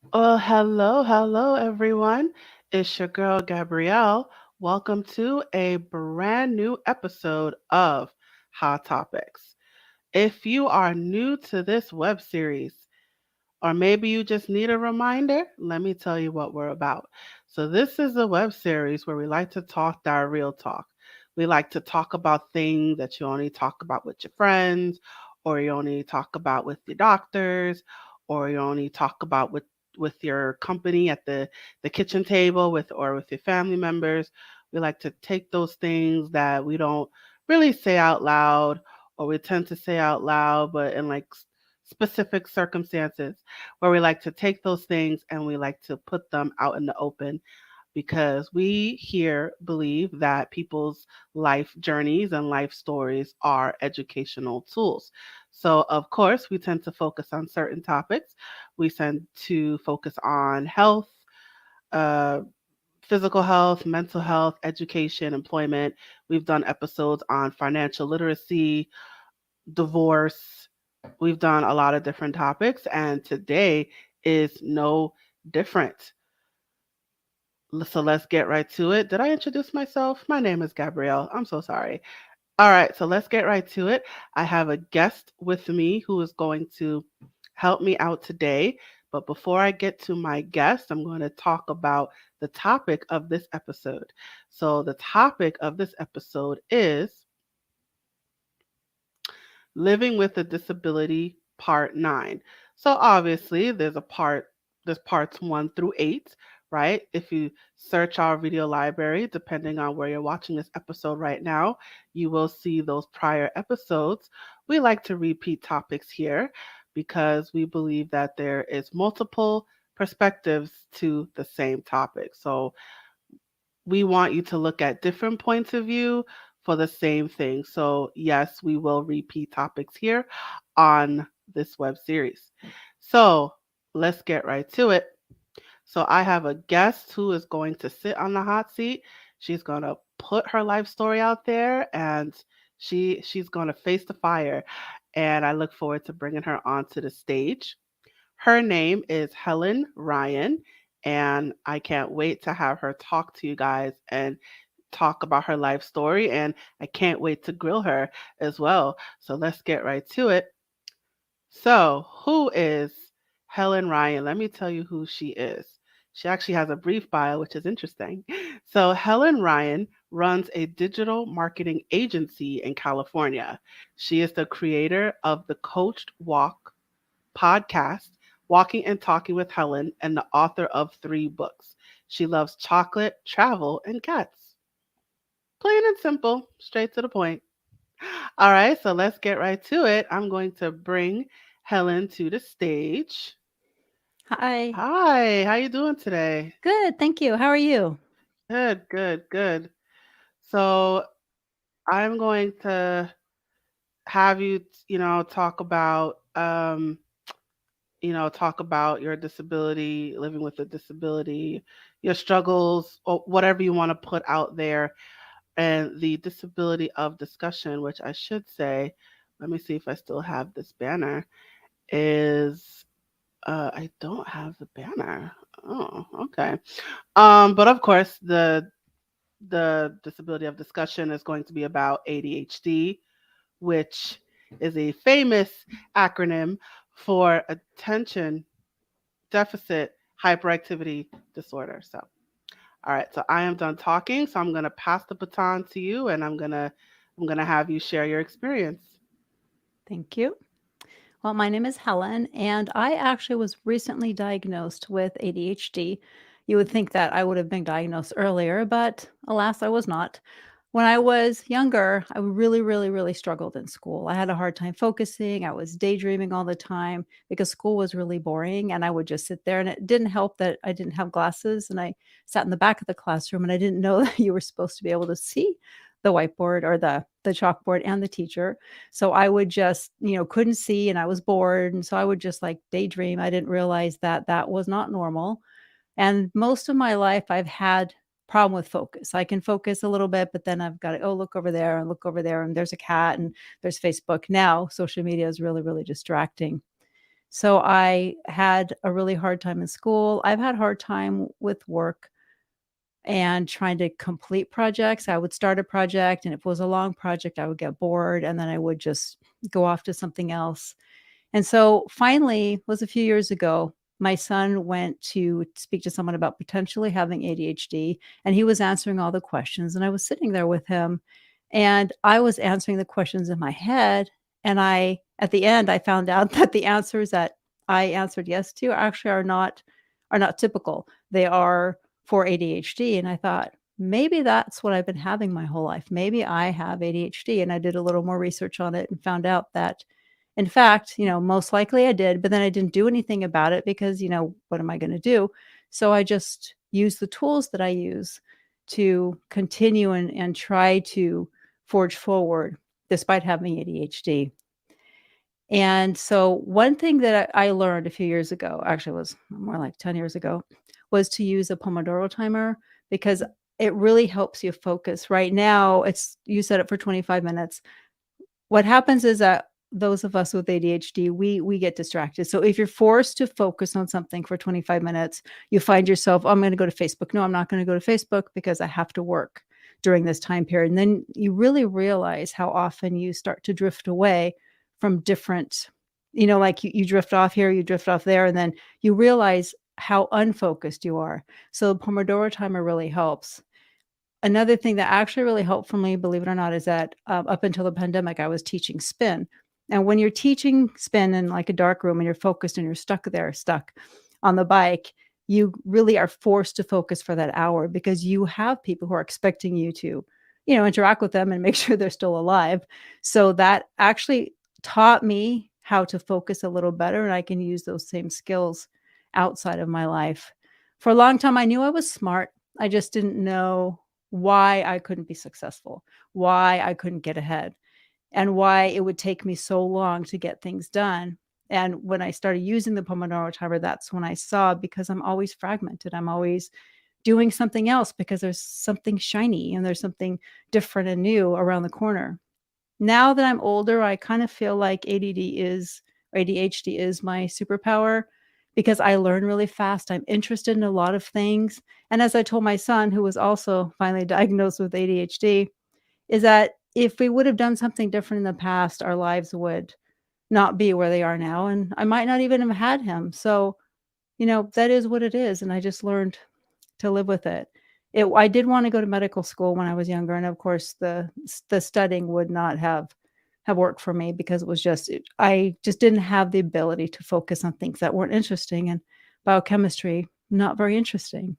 Well, hello, everyone. It's your girl, Gabrielle. Welcome to a brand new episode of Hot Topics. If you are new to this web series, or maybe you just need a reminder, let me tell you what we're about. So, this is a web series where we like to talk our real talk. We like to talk about things that you only talk about with your friends, or you only talk about with your doctors, or you only talk about with your company at the kitchen table with your family members. We like to take those things that we don't really say out loud, or we tend to say out loud, but in like specific circumstances where we like to take those things and we like to put them out in the open because we here believe that people's life journeys and life stories are educational tools. So, of course, we tend to focus on certain topics. We tend to focus on health, uh, physical health, mental health, education, employment. We've done episodes on financial literacy, divorce. We've done a lot of different topics, and today is no different. So let's get right to it. Did I introduce myself? My name is Gabrielle. I'm so sorry. All right, so let's get right to it. I have a guest with me who is going to help me out today. But before I get to my guest, I'm going to talk about the topic of this episode. So, the topic of this episode is Living with a Disability Part 9. So obviously there's parts 1 through 8, right? If you search our video library, depending on where you're watching this episode right now, you will see those prior episodes. We like to repeat topics here because we believe that there is multiple perspectives to the same topic. So we want you to look at different points of view for the same thing. So, yes, we will repeat topics here on this web series. So, let's get right to it. So, I have a guest who is going to sit on the hot seat. She's going to put her life story out there and she's going to face the fire. And I look forward to bringing her onto the stage. Her name is Helen Ryan, and I can't wait to have her talk to you guys and talk about her life story. And I can't wait to grill her as well. So let's get right to it. So, who is Helen Ryan? Let me tell you who she is. She actually has a brief bio, which is interesting. So, Helen Ryan runs a digital marketing agency in California. She is the creator of the Coached Walk podcast, Walking and Talking with Helen, and the author of 3 books. She loves chocolate, travel, and cats. Plain and simple, straight to the point. All right, so let's get right to it. I'm going to bring Helen to the stage. Hi. Hi, how you doing today? Good, thank you. How are you? Good. So I'm going to have you, talk about, talk about your disability, living with a disability, your struggles, or whatever you want to put out there, and the disability of discussion, which I should say, let me see if I still have this banner, is I don't have the banner. Oh, okay. But of course, the disability of discussion is going to be about ADHD, which is a famous acronym for Attention Deficit Hyperactivity Disorder. So, all right. So I am done talking. So I'm gonna pass the baton to you, and I'm gonna have you share your experience. Thank you. Well, my name is Helen, and I actually was recently diagnosed with ADHD. You would think that I would have been diagnosed earlier, but alas, I was not. When I was younger, I really struggled in school. I had a hard time focusing. I was daydreaming all the time because school was really boring. And I would just sit there. And it didn't help that I didn't have glasses. And I sat in the back of the classroom and I didn't know that you were supposed to be able to see the whiteboard or the chalkboard and the teacher. So I would just, couldn't see and I was bored. And so I would just like daydream. I didn't realize that that was not normal. And most of my life, I've had problem with focus. I can focus a little bit, but then I've got to, oh, look over there and look over there. And there's a cat and there's Facebook. Now, social media is really distracting. So I had a really hard time in school. I've had a hard time with work and trying to complete projects. I would start a project, and if it was a long project, I would get bored, and then I would just go off to something else. And so finally, it was a few years ago, my son went to speak to someone about potentially having ADHD, and he was answering all the questions, and I was sitting there with him, and I was answering the questions in my head, and at the end, I found out that the answers that I answered yes to actually are not typical. They are for ADHD, and I thought, maybe that's what I've been having my whole life. Maybe I have ADHD, and I did a little more research on it and found out that in fact, most likely I did, but then I didn't do anything about it because, what am I going to do? So I just use the tools that I use to continue and try to forge forward despite having ADHD. And so one thing that I learned a few years ago, actually it was more like 10 years ago, was to use a Pomodoro timer because it really helps you focus. Right now, you set it for 25 minutes. What happens is that those of us with ADHD, we get distracted. So if you're forced to focus on something for 25 minutes, you find yourself, "Oh, I'm going to go to Facebook. No, I'm not going to go to Facebook because I have to work during this time period." And then you really realize how often you start to drift away from different, like you drift off here, you drift off there, and then you realize how unfocused you are. So the Pomodoro timer really helps. Another thing that actually really helped for me, believe it or not, is that, up until the pandemic, I was teaching spin. And when you're teaching spin in, like, a dark room and you're focused and you're stuck on the bike, you really are forced to focus for that hour because you have people who are expecting you to, interact with them and make sure they're still alive. So that actually taught me how to focus a little better, and I can use those same skills outside of my life. For a long time, I knew I was smart. I just didn't know why I couldn't be successful, why I couldn't get ahead, and why it would take me so long to get things done. And when I started using the Pomodoro timer, that's when I saw, because I'm always fragmented. I'm always doing something else because there's something shiny and there's something different and new around the corner. Now that I'm older, I kind of feel like ADHD is my superpower because I learn really fast. I'm interested in a lot of things. And as I told my son, who was also finally diagnosed with ADHD, is that if we would have done something different in the past, our lives would not be where they are now. And I might not even have had him. So, that is what it is. And I just learned to live with it. I did want to go to medical school when I was younger, and of course, the studying would not have worked for me because I just didn't have the ability to focus on things that weren't interesting, and biochemistry not very interesting.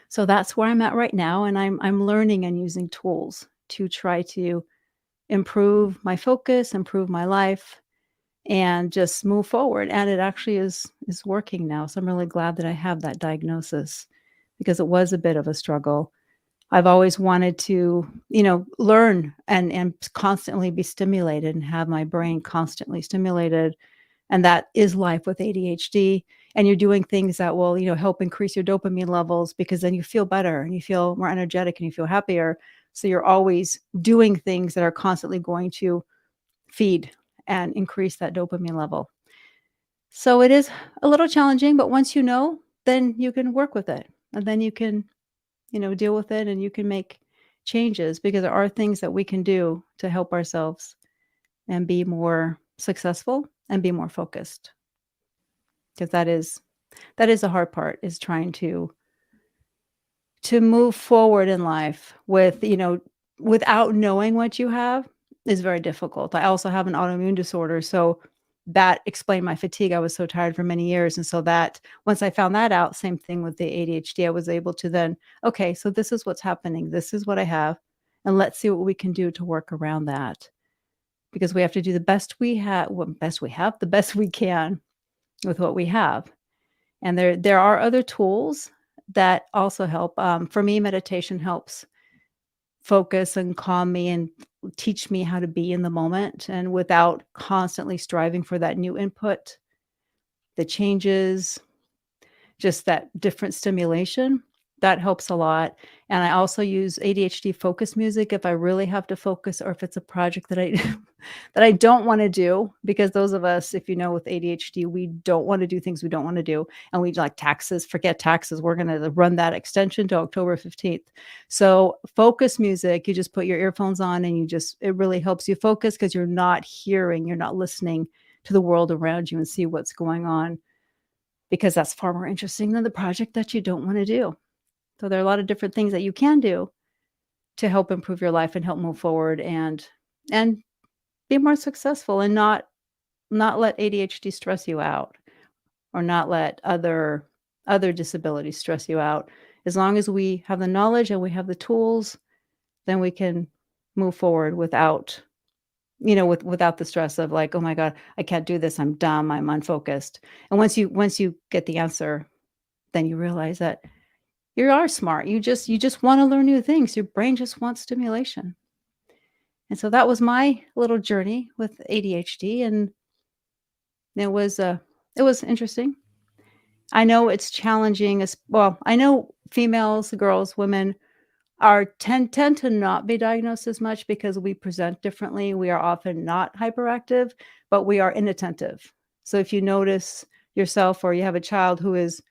So that's where I'm at right now, and I'm learning and using tools to try to improve my focus, improve my life, and just move forward. And it actually is working now. So I'm really glad that I have that diagnosis because it was a bit of a struggle. I've always wanted to, learn and constantly be stimulated and have my brain constantly stimulated. And that is life with ADHD. And you're doing things that will, help increase your dopamine levels because then you feel better and you feel more energetic and you feel happier. So you're always doing things that are constantly going to feed and increase that dopamine level. So it is a little challenging, but once you know, then you can work with it. And then you can, deal with it and you can make changes because there are things that we can do to help ourselves and be more successful and be more focused. Because that is the hard part, is trying to move forward in life without knowing what you have is very difficult. I also have an autoimmune disorder, so that explained my fatigue. I was so tired for many years, and so that once I found that out, same thing with the ADHD, I was able to then, okay, so this is what's happening. This is what I have, and let's see what we can do to work around that. Because we have to do the best we have, the best we can with what we have. And there are other tools that also help. For me, meditation helps focus and calm me and teach me how to be in the moment and without constantly striving for that new input, the changes, just that different stimulation. That helps a lot. And I also use ADHD focus music if I really have to focus, or if it's a project that I that I don't want to do, because those of us, if you know, with ADHD, we don't want to do things we don't want to do. And we like taxes, forget taxes. We're going to run that extension to October 15th. So focus music, you just put your earphones on and it really helps you focus, because you're not hearing, you're not listening to the world around you and see what's going on, because that's far more interesting than the project that you don't want to do. So there are a lot of different things that you can do to help improve your life and help move forward and be more successful, and not let ADHD stress you out, or not let other disabilities stress you out. As long as we have the knowledge and we have the tools, then we can move forward without, without the stress of like, oh my God, I can't do this. I'm dumb. I'm unfocused. And once you get the answer, then you realize that you are smart. You just want to learn new things. Your brain just wants stimulation. And so that was my little journey with ADHD, and it was interesting. I know it's challenging as well. I know females, girls, women tend to not be diagnosed as much because we present differently. We are often not hyperactive, but we are inattentive. So if you notice yourself, or you have a child who is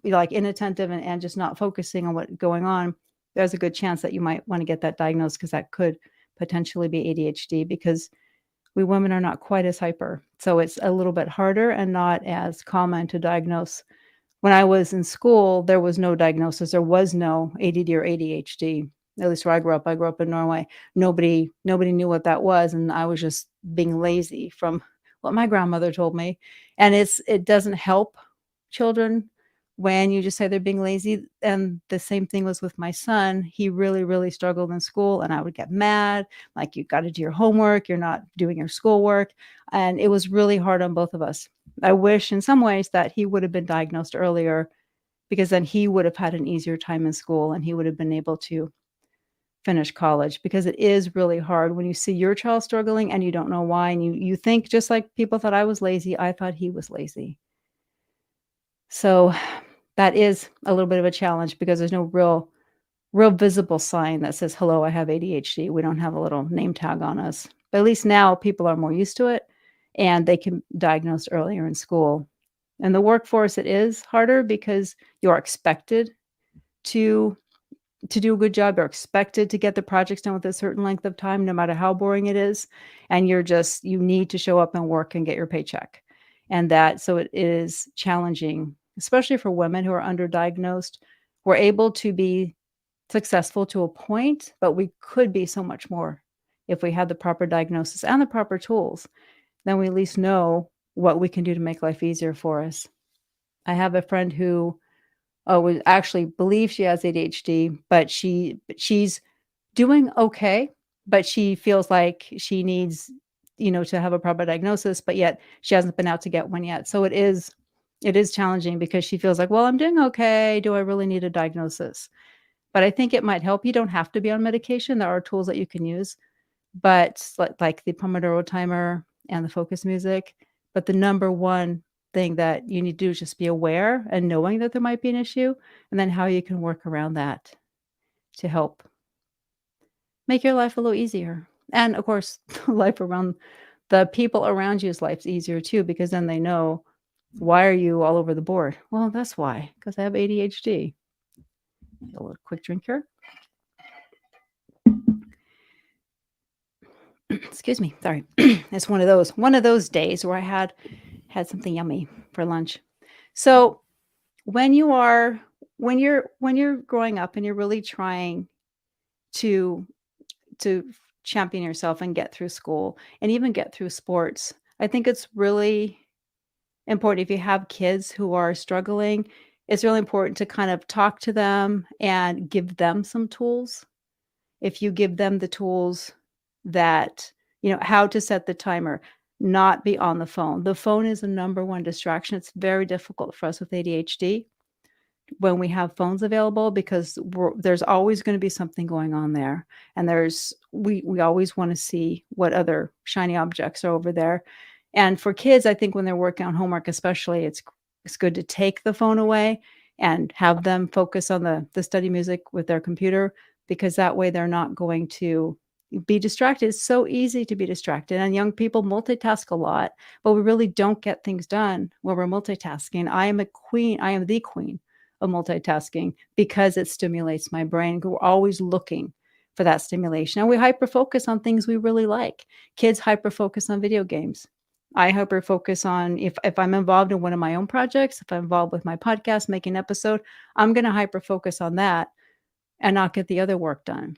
like inattentive and just not focusing on what's going on, there's a good chance that you might want to get that diagnosed, because that could potentially be ADHD, because we women are not quite as hyper. So it's a little bit harder and not as common to diagnose. When I was in school, there was no diagnosis. There was no ADD or ADHD. At least where I grew up in Norway. Nobody knew what that was, and I was just being lazy from what my grandmother told me. And it doesn't help children when you just say they're being lazy. And the same thing was with my son. He really, really struggled in school, and I would get mad, like, you got to do your homework, you're not doing your schoolwork. And it was really hard on both of us. I wish in some ways that he would have been diagnosed earlier, because then he would have had an easier time in school, and he would have been able to finish college, because it is really hard when you see your child struggling and you don't know why. And you think, just like people thought I was lazy, I thought he was lazy. So that is a little bit of a challenge, because there's no real visible sign that says, hello, I have ADHD. We don't have a little name tag on us. But at least now people are more used to it, and they can diagnose earlier in school. In the workforce, it is harder, because you're expected to do a good job. You're expected to get the projects done with a certain length of time, no matter how boring it is. And you need to show up and work and get your paycheck. So it is challenging, especially for women who are underdiagnosed. We're able to be successful to a point, but we could be so much more if we had the proper diagnosis and the proper tools. Then we at least know what we can do to make life easier for us. I have a friend who would actually believe she has ADHD, but she's doing okay, but she feels like she needs, to have a proper diagnosis, but yet she hasn't been out to get one yet. So it is challenging, because she feels like, well, I'm doing okay. Do I really need a diagnosis? But I think it might help. You don't have to be on medication. There are tools that you can use, but like the Pomodoro timer and the focus music. But the number one thing that you need to do is just be aware and knowing that there might be an issue, and then how you can work around that to help make your life a little easier. And of course, life around the people around you's life's easier too, because then they know, why are you all over the board? Well, that's why, because I have ADHD. A little quick drink here. Excuse me. Sorry. It's one of those days where I had something yummy for lunch. So when you're growing up and you're really trying to champion yourself and get through school and even get through sports, I think it's really important, if you have kids who are struggling, it's really important to kind of talk to them and give them some tools. If you give them the tools that, how to set the timer, not be on the phone. The phone is the number one distraction. It's very difficult for us with ADHD when we have phones available, because there's always going to be something going on there. And we always want to see what other shiny objects are over there. And for kids, I think when they're working on homework, especially, it's good to take the phone away and have them focus on the study music with their computer, because that way they're not going to be distracted. It's so easy to be distracted, and young people multitask a lot, but we really don't get things done when we're multitasking. I am a queen. I am the queen of multitasking because it stimulates my brain. We're always looking for that stimulation, and we hyper focus on things we really like. Kids hyper focus on video games. I hyper focus on, if I'm involved in one of my own projects, if I'm involved with my podcast, making an episode, I'm going to hyper focus on that and not get the other work done.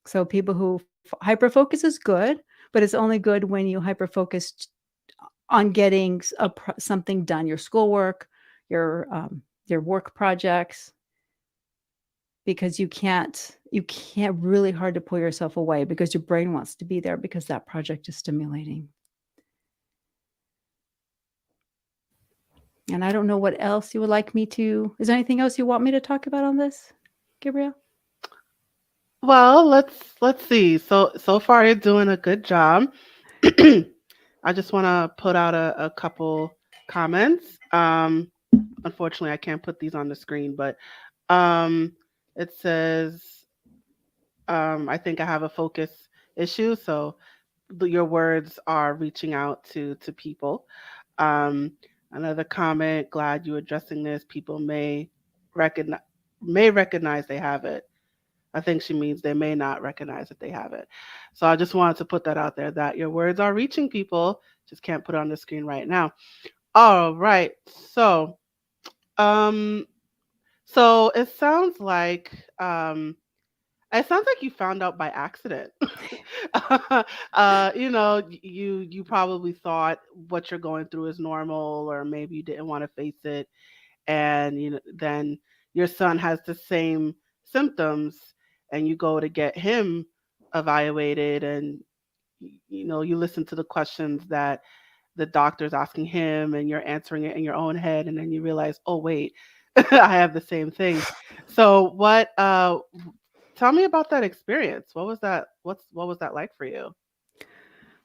So people who hyper focus is good, but it's only good when you hyper focus on getting something done, your schoolwork, your work projects, because you can't really hard to pull yourself away because your brain wants to be there because that project is stimulating. And I don't know what else you would like me to. Is there anything else you want me to talk about on this, Gabrielle? Well, let's see. So far you're doing a good job. I just want to put out a couple comments. Unfortunately, I can't put these on the screen, but um, it says I think I have a focus issue, so your words are reaching out to people. Um, Another comment: glad you addressing this. People recognize recognize they have it. I think she means they may not recognize that they have it. So I just wanted to put that out there that your words are reaching people. Just can't put it on the screen right now. All right. So, um, so it sounds like you found out by accident. You probably thought what you're going through is normal, or maybe you didn't want to face it, and then your son has the same symptoms, and you go to get him evaluated, and you listen to the questions that the doctor's asking him, and you're answering it in your own head, and then you realize, oh wait, I have the same thing. So what tell me about that experience. What was that like for you?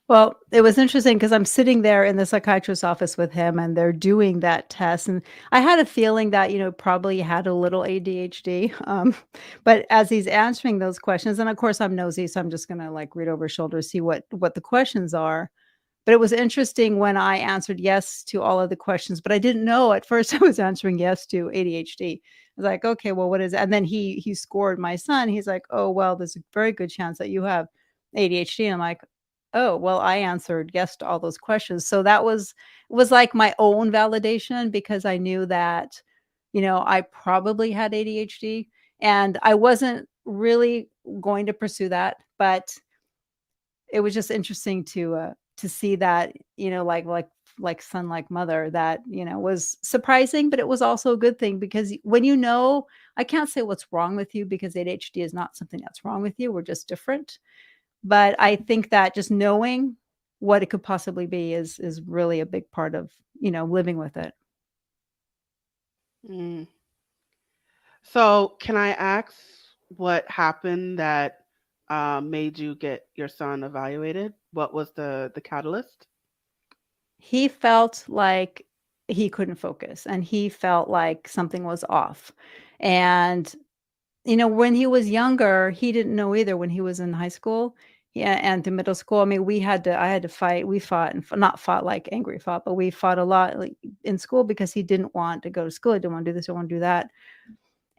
Well, it was interesting because I'm sitting there in the psychiatrist's office with him, and they're doing that test, and I had a feeling that, probably had a little ADHD, but as he's answering those questions, and of course I'm nosy, so I'm just gonna, like, read over his shoulder, see what the questions are. But it was interesting when I answered yes to all of the questions, but I didn't know at first I was answering yes to ADHD. I was like, "Okay, well, what is it?" And then he scored my son. He's like, "Oh, well, there's a very good chance that you have ADHD." And I'm like, "Oh, well, I answered yes to all those questions." So that was like my own validation because I knew that, I probably had ADHD, and I wasn't really going to pursue that, but it was just interesting to see that, like son, like mother, that, was surprising, but it was also a good thing because when I can't say what's wrong with you because ADHD is not something that's wrong with you. We're just different. But I think that just knowing what it could possibly be is really a big part of, living with it. Mm. So can I ask what happened that made you get your son evaluated? What was the catalyst? He felt like he couldn't focus, and he felt like something was off. And when he was younger, he didn't know either. When he was in high school, yeah, and through middle school, I mean, I had to fight. We fought, and not fought like angry fought, but we fought a lot, like, in school, because he didn't want to go to school. He didn't want to do this, didn't want to do that.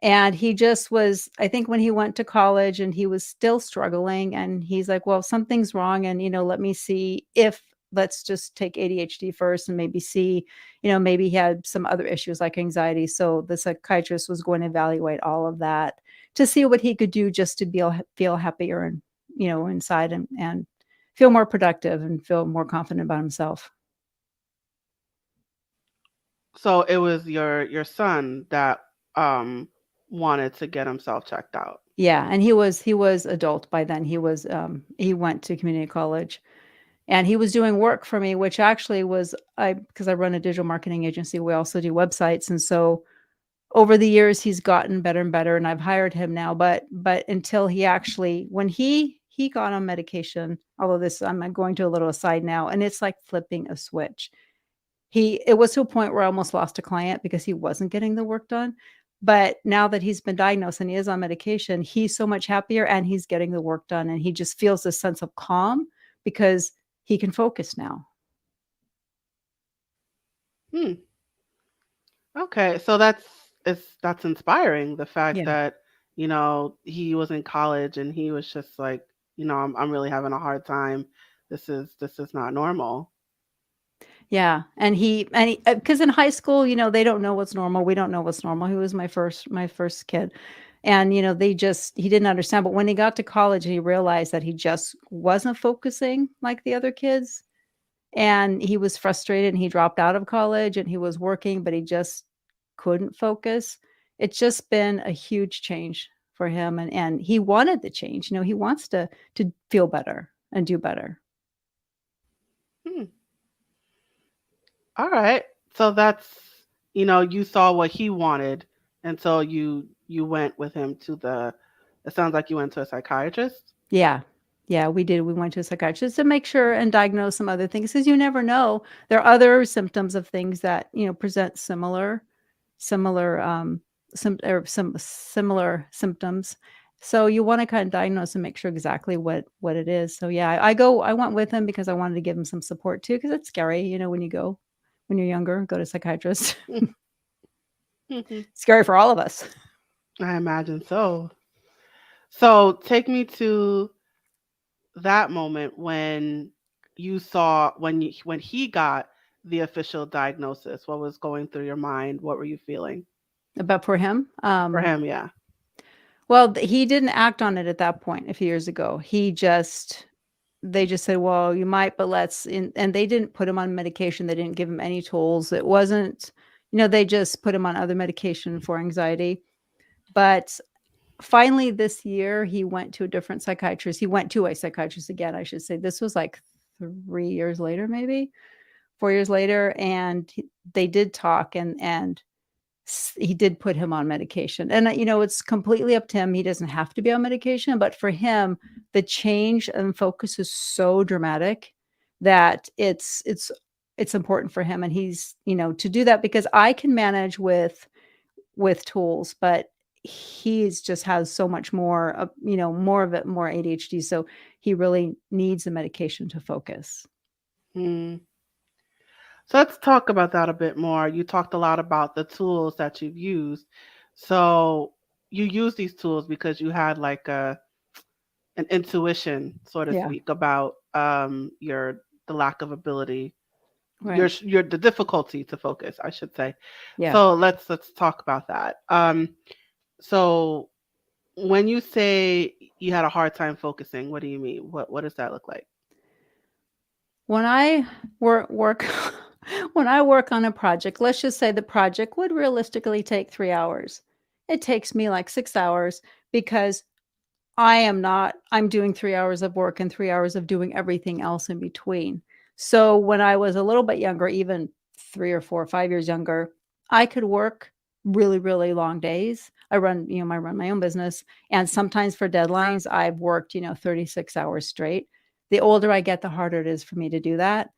And he just was, I think, when he went to college and he was still struggling, and he's like, well, something's wrong. And, let me see if, let's just take ADHD first and maybe see, maybe he had some other issues like anxiety. So the psychiatrist was going to evaluate all of that to see what he could do just to feel happier and, inside, and feel more productive and feel more confident about himself. So it was your son that um wanted to get himself checked out. Yeah. And he was adult by then. He went to community college. And he was doing work for me, which actually was, because I run a digital marketing agency, we also do websites. And so over the years, he's gotten better and better, and I've hired him now. But until he actually, when he got on medication, although this, I'm going to a little aside now, and it's like flipping a switch. It was to a point where I almost lost a client because he wasn't getting the work done. But now that he's been diagnosed and he is on medication, he's so much happier and he's getting the work done. And he just feels this sense of calm because he can focus now. Hmm. Okay, so that's inspiring. The fact Yeah. that he was in college and he was just like, I'm really having a hard time. This is not normal. Yeah. And because in high school, they don't know what's normal. We don't know what's normal. He was my first kid. And, he didn't understand. But when he got to college, he realized that he just wasn't focusing like the other kids. And he was frustrated and he dropped out of college and he was working, but he just couldn't focus. It's just been a huge change for him. And he wanted the change. He wants to feel better and do better. Hmm. All right. So you saw what he wanted, and so you went with him to the. It sounds like you went to a psychiatrist. Yeah. Yeah, we did. We went to a psychiatrist to make sure and diagnose some other things because you never know. There are other symptoms of things that, present similar, some similar symptoms. So you want to kind of diagnose and make sure exactly what it is. So yeah, I went with him because I wanted to give him some support too, because it's scary, when you're younger, go to a psychiatrist. Scary for all of us. I imagine so. So take me to that moment when you saw when he got the official diagnosis. What was going through your mind? What were you feeling But for him, for him? Yeah. well, he didn't act on it at that point a few years ago. They just said, well, you might, but and they didn't put him on medication. They didn't give him any tools. It wasn't, they just put him on other medication for anxiety. But finally this year, he went to a different psychiatrist. He went to a psychiatrist again, I should say. This was like 3 years later, maybe 4 years later. And they did talk and he did put him on medication. And, it's completely up to him. He doesn't have to be on medication, but for him, the change and focus is so dramatic that it's important for him. And he's, to do that because I can manage with tools, but he's just has so much more, more of it, more ADHD. So he really needs the medication to focus. Hmm. So let's talk about that a bit more. You talked a lot about the tools that you've used. So you use these tools because you had like an intuition, so to Yeah. speak, about your the lack of ability, Right. your the difficulty to focus, I should say. Yeah. So let's talk about that. So when you say you had a hard time focusing, what do you mean? What does that look like? When I work when I work on a project, let's just say the project would realistically take 3 hours. It takes me like 6 hours because I'm doing 3 hours of work and 3 hours of doing everything else in between. So when I was a little bit younger, even 3 or 4 or 5 years younger, I could work really, really long days. I run my own business, and sometimes for deadlines, I've worked, 36 hours straight. The older I get, the harder it is for me to do that.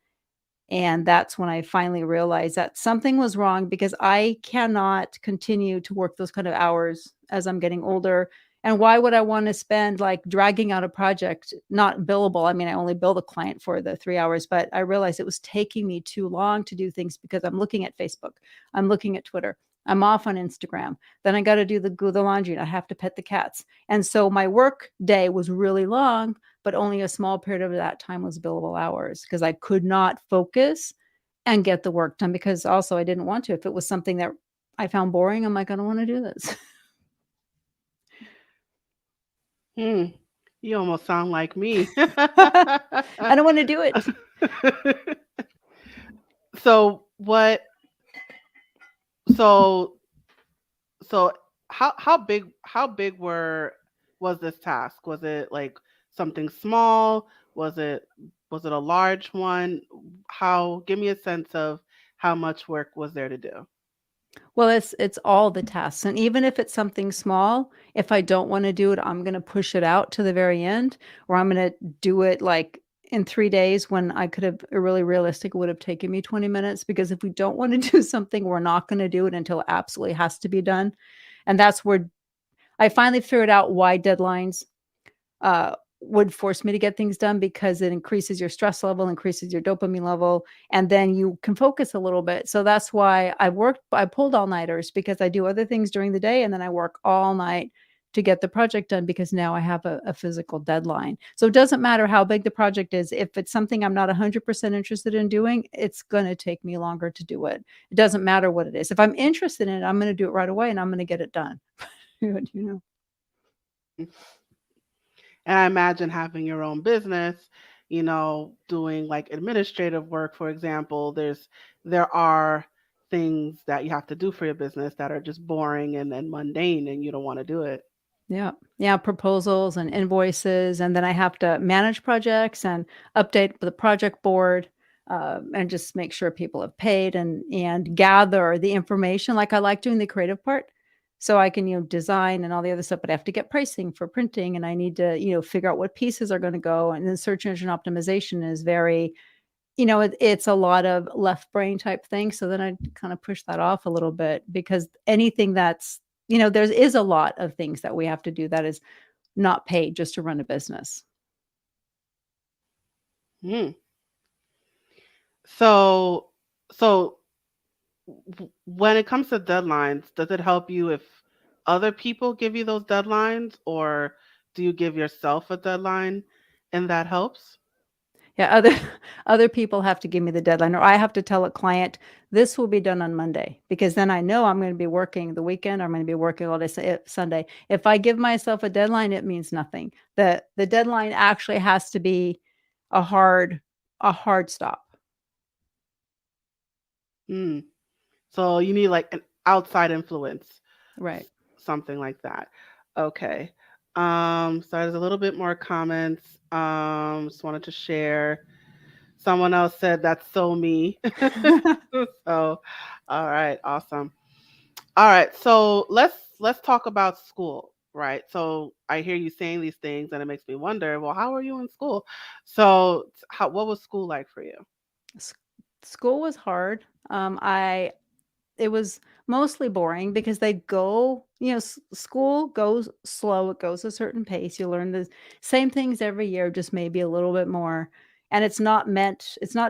And that's when I finally realized that something was wrong because I cannot continue to work those kind of hours as I'm getting older. And why would I want to spend like dragging out a project, not billable? I mean, I only bill the client for the 3 hours, but I realized it was taking me too long to do things because I'm looking at Facebook, I'm looking at Twitter, I'm off on Instagram. Then I got to do the laundry and I have to pet the cats. And so my work day was really long, but only a small period of that time was billable hours because I could not focus and get the work done because also I didn't want to. If it was something that I found boring, I'm like, I don't want to do this. Hmm. You almost sound like me. I don't want to do it. so what? So so how big were was this task? Was it like something small? Was it a large one? How Give me a sense of how much work was there to do. Well, it's all the tasks. And even if it's something small, if I don't want to do it, I'm going to push it out to the very end, or I'm going to do it like in 3 days when I could have really realistic it would have taken me 20 minutes. Because if we don't want to do something, we're not going to do it until it absolutely has to be done. And that's where I finally figured out why deadlines would force me to get things done, because it increases your stress level, increases your dopamine level, and then you can focus a little bit. So that's why I pulled all-nighters, because I do other things during the day and then I work all night to get the project done, because now I have a physical deadline. So it doesn't matter how big the project is. If it's something I'm not 100% interested in doing, it's going to take me longer to do it. It doesn't matter what it is. If I'm interested in it, I'm going to do it right away and I'm going to get it done. you know. And I imagine having your own business, doing like administrative work, for example, there are things that you have to do for your business that are just boring and mundane and you don't want to do it. Yeah. Yeah, proposals and invoices, and then I have to manage projects and update the project board, and just make sure people have paid, and gather the information. Like, I like doing the creative part, so I can, design and all the other stuff, but I have to get pricing for printing, and I need to, figure out what pieces are gonna go, and then search engine optimization is very, it's a lot of left brain type thing. So then I kind of push that off a little bit, because anything that's, there is a lot of things that we have to do that is not paid just to run a business. Hmm. So, so when it comes to deadlines, does it help you if other people give you those deadlines, or do you give yourself a deadline and that helps? Yeah, other other people have to give me the deadline, or I have to tell a client this will be done on Monday, because then I know I'm going to be working the weekend, or I'm going to be working all day Sunday. If I give myself a deadline, it means nothing. The deadline actually has to be a hard a hard stop. Hmm. So you need like an outside influence, Right. something like that. Okay. So there's a little bit more comments. Just wanted to share. Someone else said that's so me. So, all right, awesome. All right, so let's talk about school, right? So I hear you saying these things, and it makes me wonder. Well, how are you in school? So, what was school like for you? S- School was hard. I It was mostly boring, because they go, school goes slow. It goes a certain pace. You learn the same things every year, just maybe a little bit more. And it's not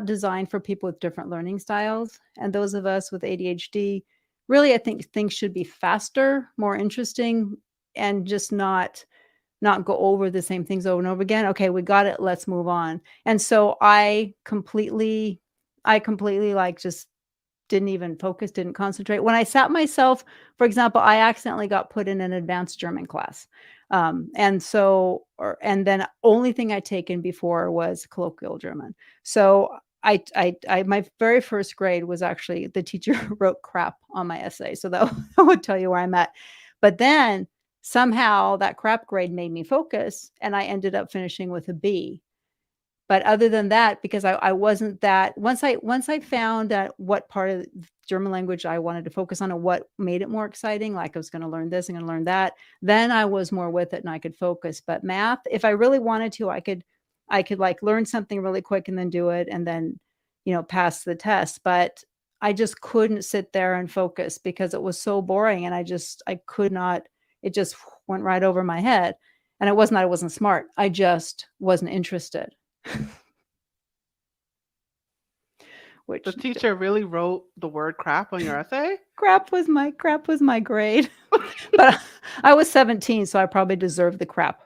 designed for people with different learning styles. And those of us with ADHD, really, I think things should be faster, more interesting, and just not go over the same things over and over again. Okay, we got it. Let's move on. And so I completely like just didn't even focus, didn't concentrate. When I sat myself, for example, I accidentally got put in an advanced German class. And then only thing I'd taken before was colloquial German. So my very first grade was actually the teacher wrote crap on my essay. So that would tell you where I'm at. But then somehow that crap grade made me focus, and I ended up finishing with a B. But other than that, because I wasn't that, once I found that what part of the German language I wanted to focus on, and what made it more exciting, like I was going to learn this, I'm going to learn that, then I was more with it and I could focus. But math, if I really wanted to, I could like learn something really quick and then do it, and then, pass the test. But I just couldn't sit there and focus, because it was so boring, and I could not, it just went right over my head. And it wasn't that I wasn't smart. I just wasn't interested. The Which teacher really wrote the word crap on your essay? crap was my grade. But I was 17, so I probably deserved the crap.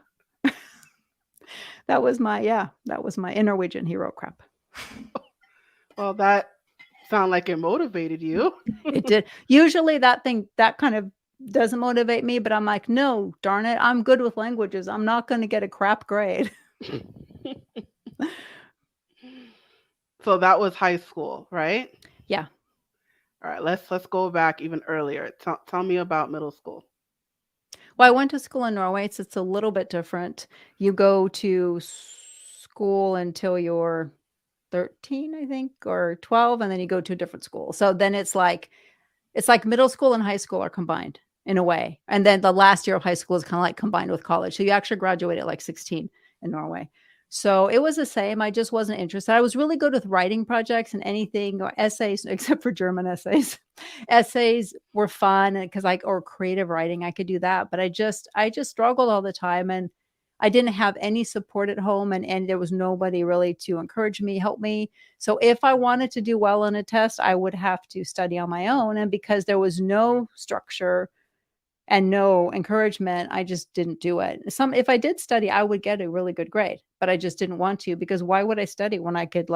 That was my in Norwegian hero crap. Well, that sound like it motivated you. It did. Usually that kind of doesn't motivate me, but I'm like, no, darn it, I'm good with languages. I'm not going to get a crap grade. So that was high school, right? Yeah. All right, let's go back even earlier. Tell me about middle school. Well, I went to school in Norway, so it's a little bit different. You go to school until you're 13, I think, or 12, and then you go to a different school. So then it's like middle school and high school are combined in a way. And then the last year of high school is kind of like combined with college. So you actually graduate at like 16 in Norway. So it was the same. I just wasn't interested. I was really good with writing projects and anything or essays, except for German essays. Essays were fun because or creative writing, I could do that. But I just struggled all the time, and I didn't have any support at home, and there was nobody really to encourage me, help me. So if I wanted to do well on a test, I would have to study on my own. And because there was no structure and no encouragement, I just didn't do it. If I did study, I would get a really good grade, but I just didn't want to because why would I study when I could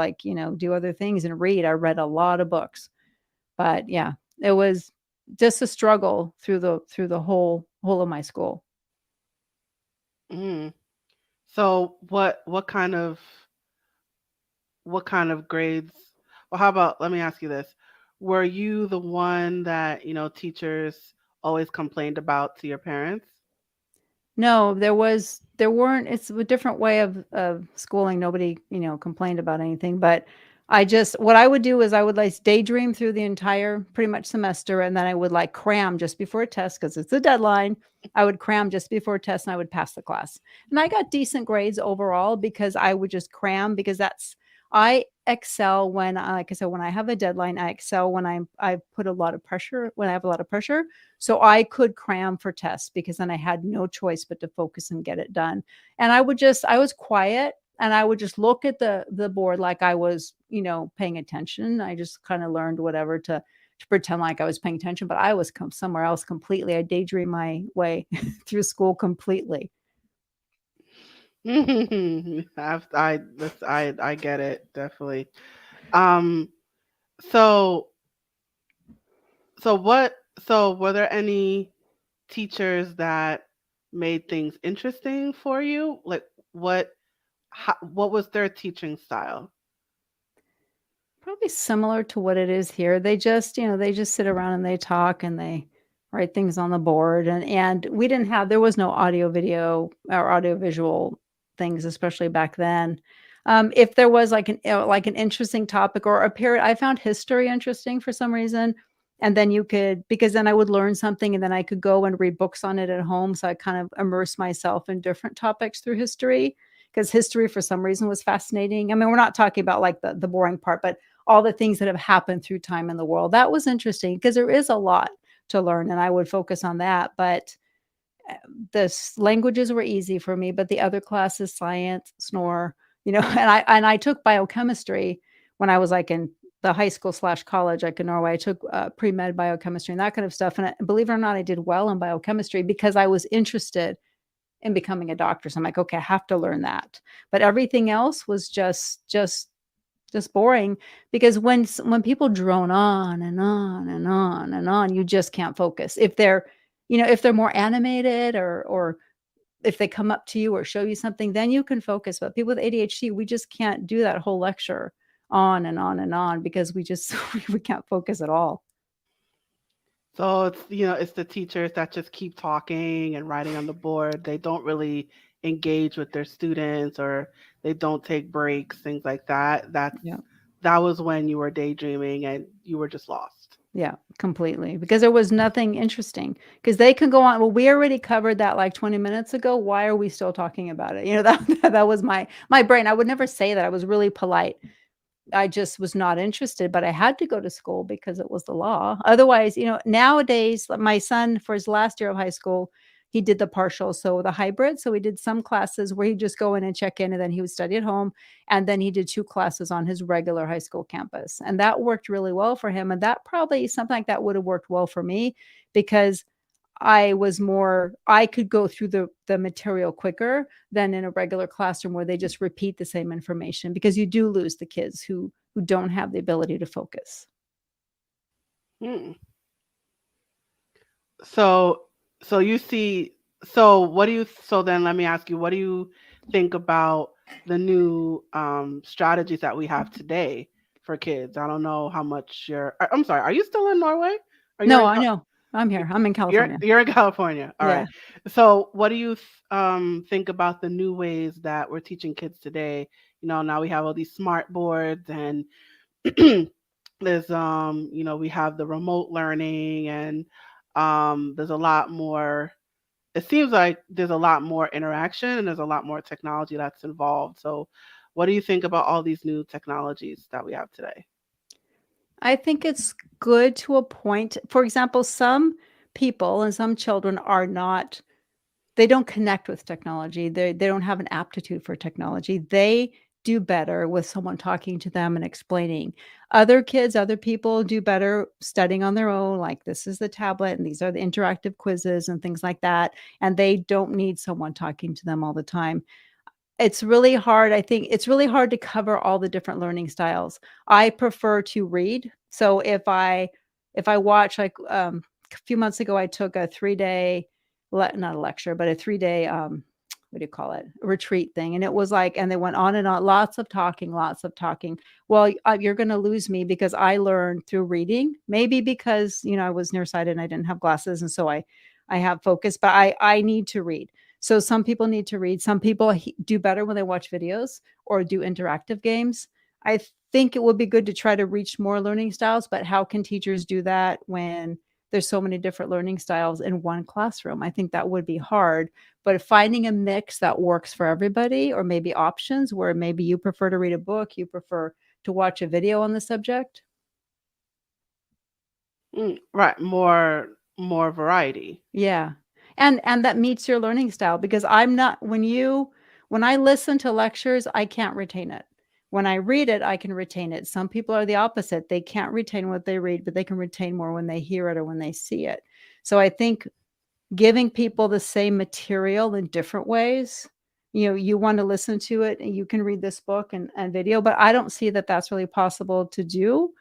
do other things and read? I read a lot of books. But yeah, it was just a struggle through the whole of my school. Mm. So what kind of grades? Well, how about let me ask you this. Were you the one that, teachers always complained about to your parents? No, there weren't it's a different way of schooling. Nobody, complained about anything, but what I would do is I would, like, daydream through the entire pretty much semester, and then I would, like, cram just before a test because it's a deadline. I would cram just before a test, and I would pass the class. And I got decent grades overall because I would just cram because I excel when, like I said, when I have a deadline. I excel when I put a lot of pressure when I have a lot of pressure. So I could cram for tests because then I had no choice but to focus and get it done. And I was quiet and I would just look at the board like I was, paying attention. I just kind of learned whatever to pretend like I was paying attention, but I was somewhere else completely. I daydream my way through school completely. I get it, definitely. Um, so so what so were there any teachers that made things interesting for you? Like what what was their teaching style? Probably similar to what it is here. They just sit around and they talk and they write things on the board, and there was no audio video or audio visual things, especially back then. If there was like an interesting topic or a period, I found history interesting for some reason. And then because then I would learn something and then I could go and read books on it at home. So I kind of immerse myself in different topics through history because history for some reason was fascinating. I mean, we're not talking about like the boring part, but all the things that have happened through time in the world. That was interesting because there is a lot to learn, and I would focus on that. But languages were easy for me, but the other classes, science, snore, and I took biochemistry when I was like in the high school slash college, like in Norway. I took pre med biochemistry and that kind of stuff. And believe it or not, I did well in biochemistry because I was interested in becoming a doctor. So I'm like, okay, I have to learn that. But everything else was just boring because when people drone on and on and on and on, you just can't focus. If they're more animated or if they come up to you or show you something, then you can focus. But people with ADHD, we just can't do that whole lecture on and on and on because we just we can't focus at all. So it's the teachers that just keep talking and writing on the board. They don't really engage with their students or they don't take breaks, things like that. Yeah. That was when you were daydreaming and you were just lost. Yeah, completely. Because there was nothing interesting. Because they could go on. Well, we already covered that like 20 minutes ago. Why are we still talking about it? That was my brain. I would never say that. I was really polite. I just was not interested, but I had to go to school because it was the law. Otherwise, nowadays, like, my son, for his last year of high school, he did the partial, so the hybrid. So he did some classes where he'd just go in and check in, and then he would study at home. And then he did 2 classes on his regular high school campus. And that worked really well for him. And that probably something like that would have worked well for me because I could go through the material quicker than in a regular classroom where they just repeat the same information because you do lose the kids who don't have the ability to focus. Hmm. So so you see so what do you so then let me ask you, what do you think about the new strategies that we have today for kids? I don't know how much I'm sorry, are you still in Norway? Are you No, in I know. I'm here. I'm in California. You're in California. All Yeah. right. So, what do you think about the new ways that we're teaching kids today? Now we have all these smart boards, and there's we have the remote learning, and there's a lot more. it seems like there's a lot more interaction and there's a lot more technology that's involved. So, what do you think about all these new technologies that we have today? I think it's good to a point. For example, some people and some children are not they don't connect with technology. They don't have an aptitude for technology. They do better with someone talking to them and explaining. Other kids, other people do better studying on their own, like this is the tablet and these are the interactive quizzes and things like that, and they don't need someone talking to them all the time. It's really hard. I think it's really hard to cover all the different learning styles. I prefer to read. So if I watch like a few months ago, I took a 3-day not a lecture, but a 3-day what do you call it? A retreat thing. And it was like, and they went on and on, lots of talking, lots of talking. Well, you're going to lose me because I learned through reading, maybe because, I was nearsighted and I didn't have glasses. And so I have focus, but I need to read. So some people need to read. Some people do better when they watch videos or do interactive games. I think it would be good to try to reach more learning styles, but how can teachers do that when there's so many different learning styles in one classroom? I think that would be hard, but finding a mix that works for everybody, or maybe options where maybe you prefer to read a book, you prefer to watch a video on the subject. Right, more variety. Yeah. And that meets your learning style, because I'm not when I listen to lectures, I can't retain it. When I read it, I can retain it. Some people are the opposite. They can't retain what they read, but they can retain more when they hear it or when they see it. So I think giving people the same material in different ways, you want to listen to it and you can read this book and video, but I don't see that that's really possible to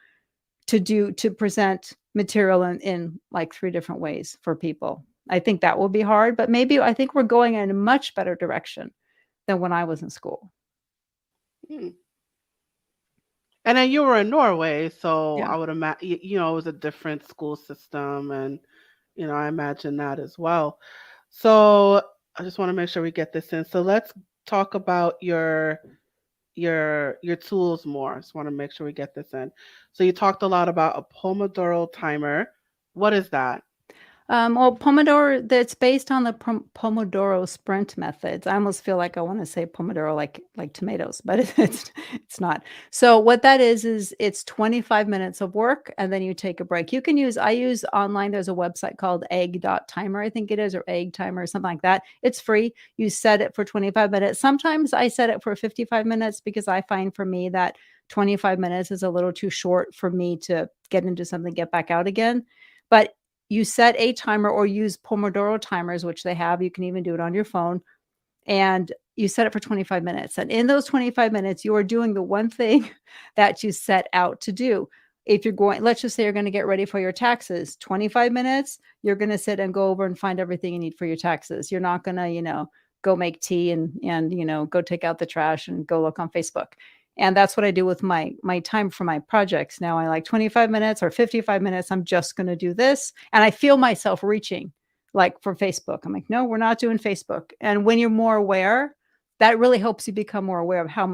present material in like 3 different ways for people. I think that will be hard, but maybe I think we're going in a much better direction than when I was in school. Hmm. And then you were in Norway, so Yeah. I would imagine, it was a different school system, and I imagine that as well. So I just want to make sure we get this in. So let's talk about your tools more. Just want to make sure we get this in. So you talked a lot about a Pomodoro timer. What is that? Well, Pomodoro, that's based on the Pomodoro sprint methods. I almost feel like I want to say Pomodoro like tomatoes, but it's not. So what that is it's 25 minutes of work and then you take a break. I use online, there's a website called egg.timer, I think it is, or egg timer or something like that. It's free. You set it for 25 minutes. Sometimes I set it for 55 minutes because I find for me that 25 minutes is a little too short for me to get into something, get back out again. But you set a timer or use Pomodoro timers, which they have. You can even do it on your phone. And you set it for 25 minutes. And in those 25 minutes, you are doing the one thing that you set out to do. If you're going, let's just say you're going to get ready for your taxes, 25 minutes, you're going to sit and go over and find everything you need for your taxes. You're not going to, go make tea and go take out the trash and go look on Facebook. And that's what I do with my time for my projects. Now I like 25 minutes or 55 minutes. I'm just going to do this. And I feel myself reaching like for Facebook. I'm like, no, we're not doing Facebook. And when you're more aware, that really helps you become more aware of how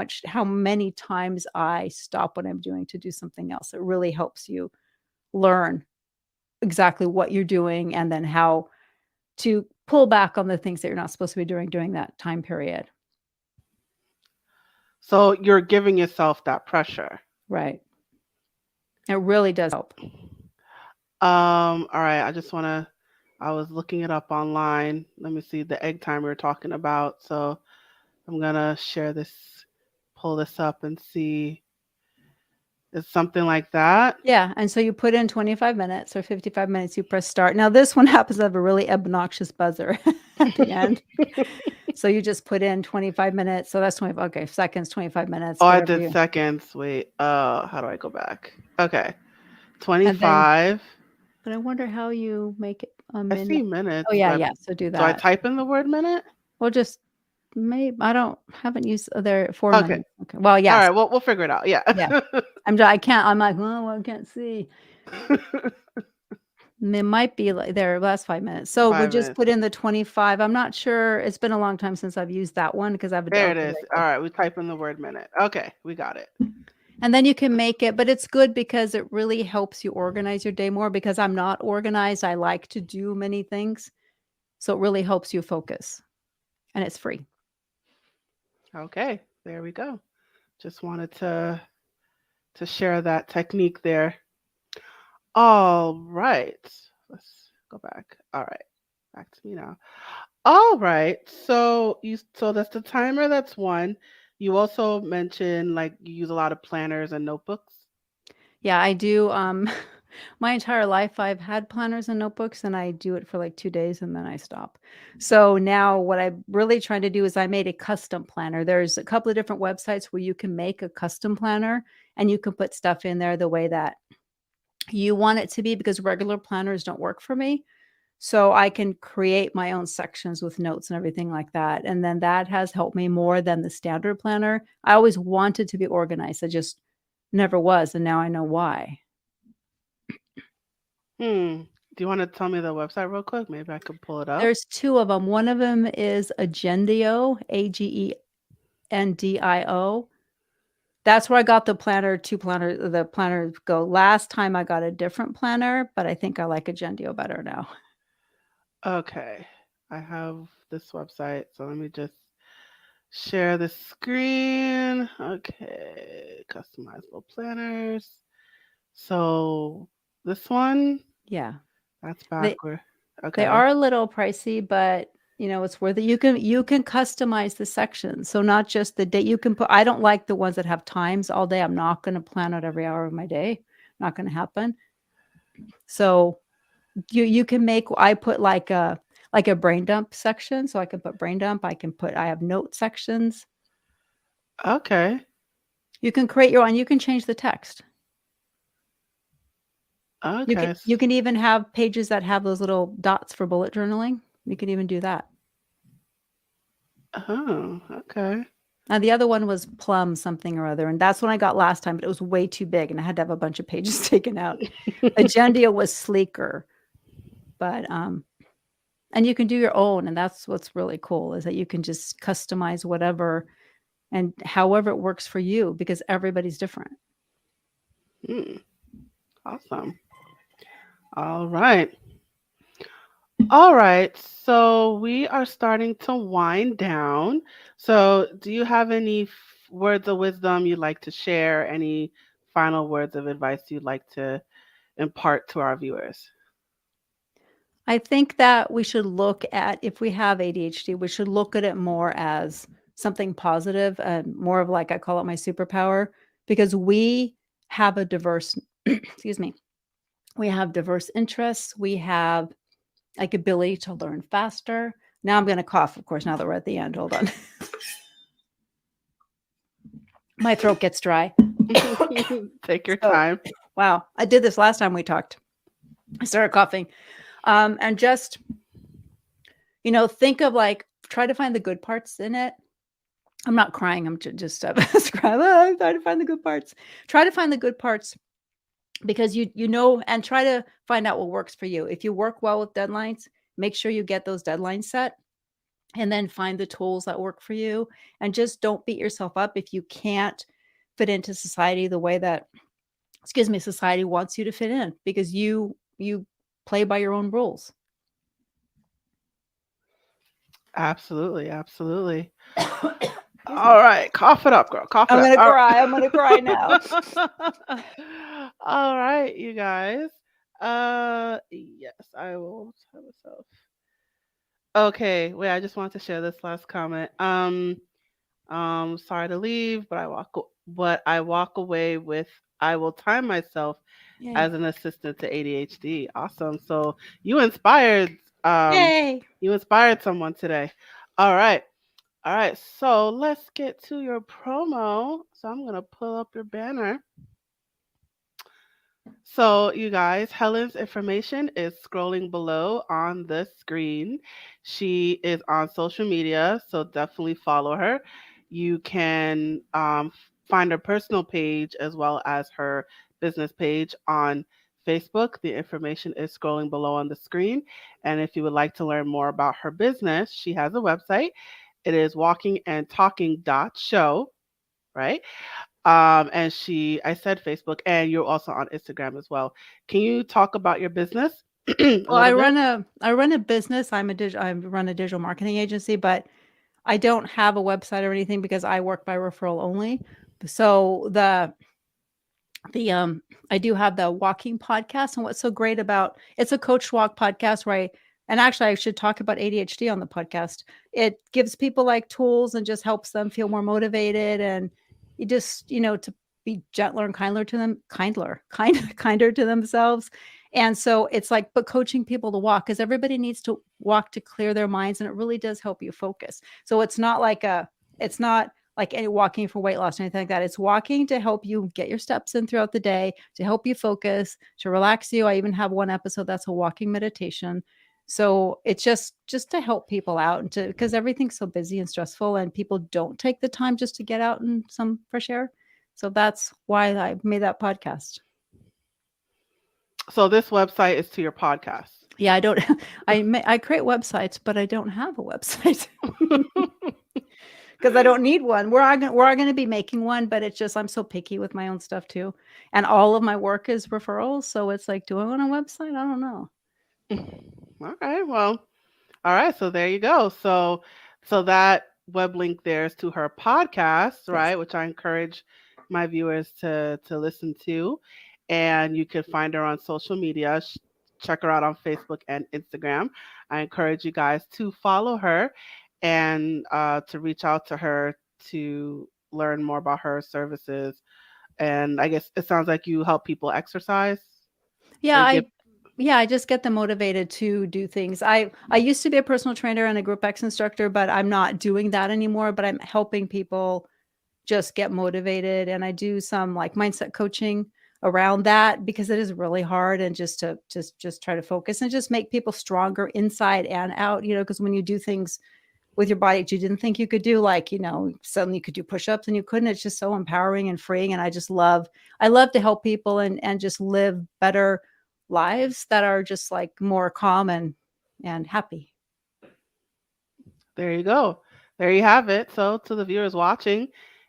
many times I stop what I'm doing to do something else. It really helps you learn exactly what you're doing and then how to pull back on the things that you're not supposed to be doing during that time period. So you're giving yourself that pressure. Right. It really does help. All right, I was looking it up online. Let me see the egg timer we're talking about. So I'm gonna pull this up and see. It's something like that. Yeah, and so you put in 25 minutes or 55 minutes, you press start. Now this one happens to have a really obnoxious buzzer at the end. So you just put in 25 minutes. So that's 25, okay, seconds, 25 minutes. Oh, I did seconds. Wait, how do I go back? Okay. And then, 25. but I wonder how you make it a I see minute. minutes, Oh yeah, but yeah. So do do I that. type in the word minute? Well, just maybe haven't used there 4 Okay. minutes. Okay. Well, All yes. right, we'll figure it out. Yeah. Yeah. I can't. I'm like, oh, I can't see. It might be like there last 5 minutes. So we 5 just minutes. put in the 25. I'm not sure. It's been a long time since I've used that one because I've There okay, it is. All right, we type in the word minute. Okay, we got it. and then you can make it, but it's good because it really helps you organize your day more because I'm not organized. I like to do many things. So it really helps you focus, and it's free. Okay, there we go. Just wanted to share that technique there. All right. Let's go back. All right. Back to me now. All right. So that's the timer, that's one. You also mentioned like you use a lot of planners and notebooks. Yeah, I do. My entire life, I've had planners and notebooks, and I do it for like 2 days and then I stop. So now, what I'm really trying to do is I made a custom planner. There's a couple of different websites where you can make a custom planner and you can put stuff in there the way that you want it to be because regular planners don't work for me. So I can create my own sections with notes and everything like that. And then that has helped me more than the standard planner. I always wanted to be organized. I just never was. And now I know why. Hmm. Do you want to tell me the website real quick? Maybe I could pull it up. There's 2 of them. One of them is Agendio, Agendio. That's where I got the planner, 2 planner the planner go. Last time I got a different planner, but I think I like Agendio better now. Okay. I have this website, so let me just share the screen. Okay. Customizable planners. So this one, Yeah. that's They backward. they Okay. are a little pricey, but, it's worth it. You can customize the sections, so not just the day you can put I don't like the ones that have times all day. I'm not gonna plan out every hour of my day. Not gonna happen. So you can make I put like a brain dump section, so I can put brain dump, I have note sections. Okay. You can create your own, you can change the text. You can Okay. you can even have pages that have those little dots for bullet journaling. You can even do that. Oh, okay. Now the other one was plum something or other, and that's one I got last time, but it was way too big, and I had to have a bunch of pages taken out. Agendia was sleeker, but, and you can do your own, and that's what's really cool is that you can just customize whatever and however it works for you because everybody's different. Hmm, awesome. All right. All right. So we are starting to wind down. So do you have any words of wisdom you'd like to share? Any final words of advice you'd like to impart to our viewers? I think that we should look at if we have ADHD, we should look at it more as something positive and more of like I call it my superpower because we have a diverse excuse me, we have diverse interests, we have like ability to learn faster. Now I'm going to cough, of course, now that we're at the end. Hold on. My throat gets dry. Take your So, time. wow, I did this last time we talked. I started coughing. And just, think of like, try to find the good parts in it. I'm not crying. I'm just describing. I'm trying to find the good parts. Try to find the good parts because and try to find out what works for you. If you work well with deadlines, make sure you get those deadlines set and then find the tools that work for you. And just don't beat yourself up if you can't fit into society the way that, society wants you to fit in because you play by your own rules. Absolutely, absolutely. Excuse All me. right, cough it up, girl. Cough it I'm up. gonna All cry. I'm gonna cry now. right. All right, you guys. Yes, I will tell myself. Okay, wait, I just want to share this last comment. Sorry to leave, but I walk away with I will time myself Yay. as an assistant to ADHD. Awesome. So you inspired um Yay. you inspired someone today. All right. All right. So let's get to your promo. So I'm going to pull up your banner. So, you guys, Helen's information is scrolling below on the screen. She is on social media, so definitely follow her. You can find her personal page as well as her business page on Facebook. The information is scrolling below on the screen. And if you would like to learn more about her business, she has a website. It is walkingandtalking.show, right? I said Facebook, and you're also on Instagram as well. Can you talk about your business? A Well, I little bit? run a business. I run a digital marketing agency, but I don't have a website or anything because I work by referral only. So the I do have the walking podcast, and what's so great about it's a coach walk podcast where and actually I should talk about ADHD on the podcast. It gives people like tools and just helps them feel more motivated, and you just, to be gentler and kinder to themselves. And so it's like, but coaching people to walk, because everybody needs to walk to clear their minds, and it really does help you focus. So it's not like any walking for weight loss or anything like that. It's walking to help you get your steps in throughout the day, to help you focus, to relax you. I even have one episode that's a walking meditation. So it's just to help people out, and to, because everything's so busy and stressful, and people don't take the time just to get out in some fresh air. So that's why I made that podcast. So this website is to your podcast. Yeah, I don't. I create websites, but I don't have a website. Because I don't need one. We're going to be making one, but it's just I'm so picky with my own stuff too, and all of my work is referrals. So it's like, do I want a website? I don't know. Okay, well, all right, so there you go. So that web link there is to her podcast, Yes. right? Which I encourage my viewers to listen to. And you can find her on social media. Check her out on Facebook and Instagram. I encourage you guys to follow her and to reach out to her to learn more about her services. And I guess it sounds like you help people exercise Yeah, or get I just get them motivated to do things. I used to be a personal trainer and a group X instructor, but I'm not doing that anymore. But I'm helping people just get motivated, and I do some like mindset coaching around that, because it is really hard, and just to just try to focus and just make people stronger inside and out, because when you do things with your body that you didn't think you could do, like, suddenly you could do push-ups and you couldn't. It's just so empowering and freeing, and I love to help people and just live better lives that are just like more calm and happy. There you go. There you have it. So to the viewers watching,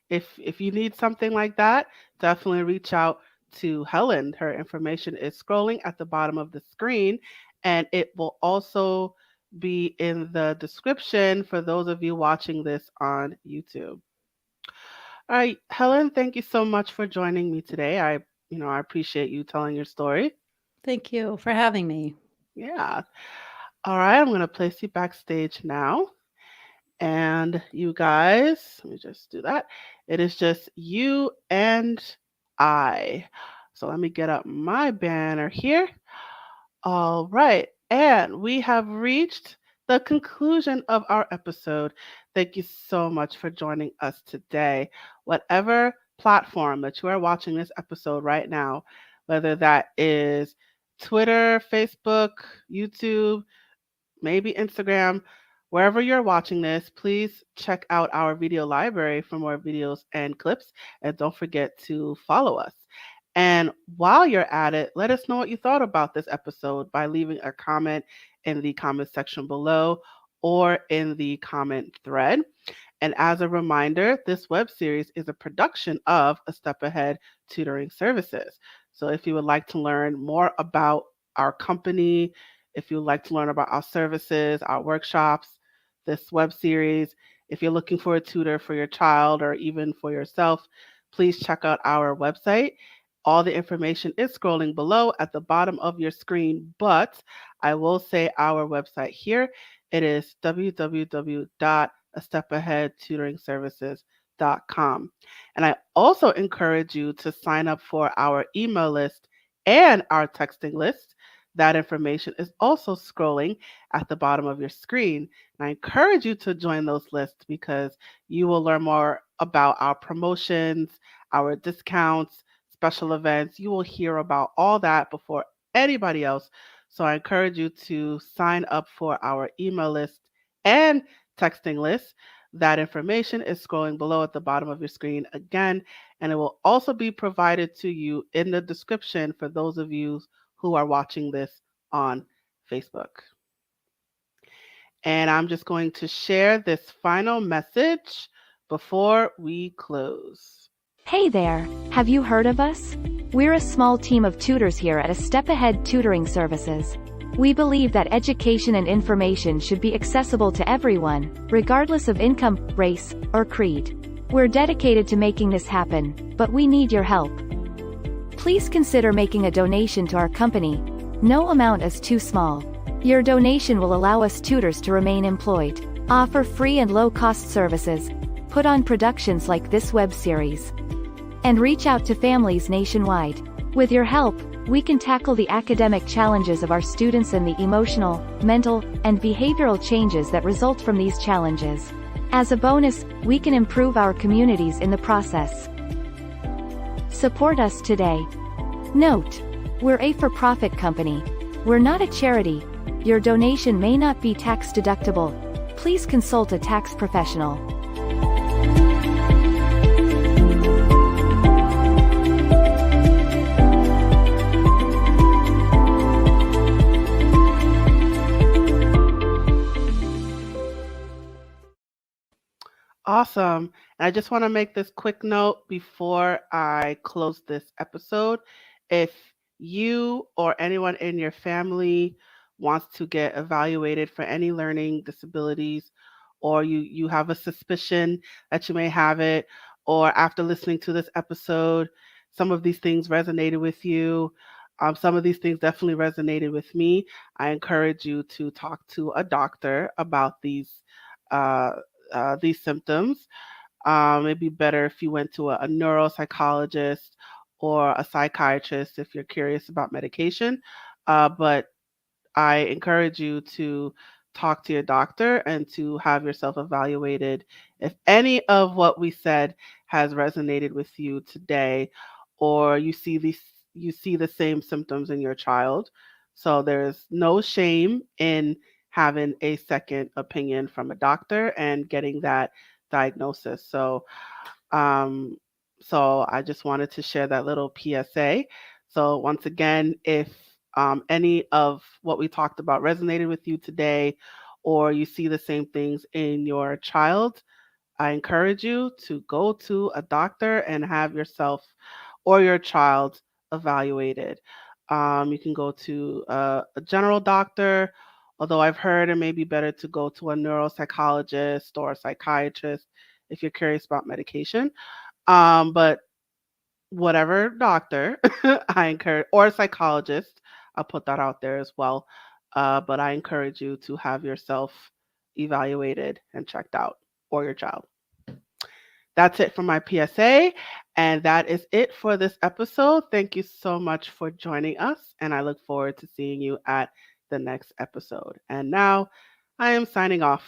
if you need something like that, definitely reach out to Helen. Her information is scrolling at the bottom of the screen, and it will also be in the description for those of you watching this on YouTube. All right, Helen, thank you so much for joining me today. I appreciate you telling your story. Thank you for having me. Yeah. All right, I'm going to place you backstage now. And you guys, let me just do that. It is just you and I. So let me get up my banner here. All right. And we have reached the conclusion of our episode. Thank you so much for joining us today. Whatever platform that you are watching this episode right now, whether that is Twitter, Facebook, YouTube, maybe Instagram, wherever you're watching this, please check out our video library for more videos and clips. And don't forget to follow us. And while you're at it, let us know what you thought about this episode by leaving a comment in the comment section below or in the comment thread. And as a reminder, this web series is a production of A Step Ahead Tutoring Services. So if you would like to learn more about our company, if you would like to learn about our services, our workshops, this web series, if you're looking for a tutor for your child or even for yourself, please check out our website. All the information is scrolling below at the bottom of your screen, but I will say our website here. It is www.astepaheadtutoringservices.com. And I also encourage you to sign up for our email list and our texting list. That information is also scrolling at the bottom of your screen. And I encourage you to join those lists because you will learn more about our promotions, our discounts, special events. You will hear about all that before anybody else. So I encourage you to sign up for our email list and texting list. That information is scrolling below at the bottom of your screen again, and it will also be provided to you in the description for those of you who are watching this on Facebook. And I'm just going to share this final message before we close. Hey there, have you heard of us? We're a small team of tutors here at A Step Ahead Tutoring Services. We believe that education and information should be accessible to everyone, regardless of income, race, or creed. We're dedicated to making this happen, but we need your help. Please consider making a donation to our company. No amount is too small. Your donation will allow us tutors to remain employed, offer free and low-cost services, put on productions like this web series, and reach out to families nationwide. With your help, we can tackle the academic challenges of our students and the emotional, mental, and behavioral changes that result from these challenges. As a bonus, we can improve our communities in the process. Support us today. Note: we're a for-profit company. We're not a charity. Your donation may not be tax deductible. Please consult a tax professional. Awesome. And I just want to make this quick note before I close this episode. If you or anyone in your family wants to get evaluated for any learning disabilities, or you have a suspicion that you may have it, or after listening to this episode, some of these things resonated with you, some of these things definitely resonated with me, I encourage you to talk to a doctor about uh, these symptoms. It'd be better if you went to a neuropsychologist or a psychiatrist if you're curious about medication. But I encourage you to talk to your doctor and to have yourself evaluated if any of what we said has resonated with you today, or you see the same symptoms in your child. So there's no shame in having a second opinion from a doctor and getting that diagnosis. Um, so I just wanted to share that little PSA. So once again, if any of what we talked about resonated with you today, or you see the same things in your child, I encourage you to go to a doctor and have yourself or your child evaluated. You can go to a general doctor, although I've heard it may be better to go to a neuropsychologist or a psychiatrist if you're curious about medication. But whatever doctor, I encourage, or a psychologist, I'll put that out there as well. But I encourage you to have yourself evaluated and checked out, or your child. That's it for my PSA. And that is it for this episode. Thank you so much for joining us. And I look forward to seeing you at the next episode. And now I am signing off.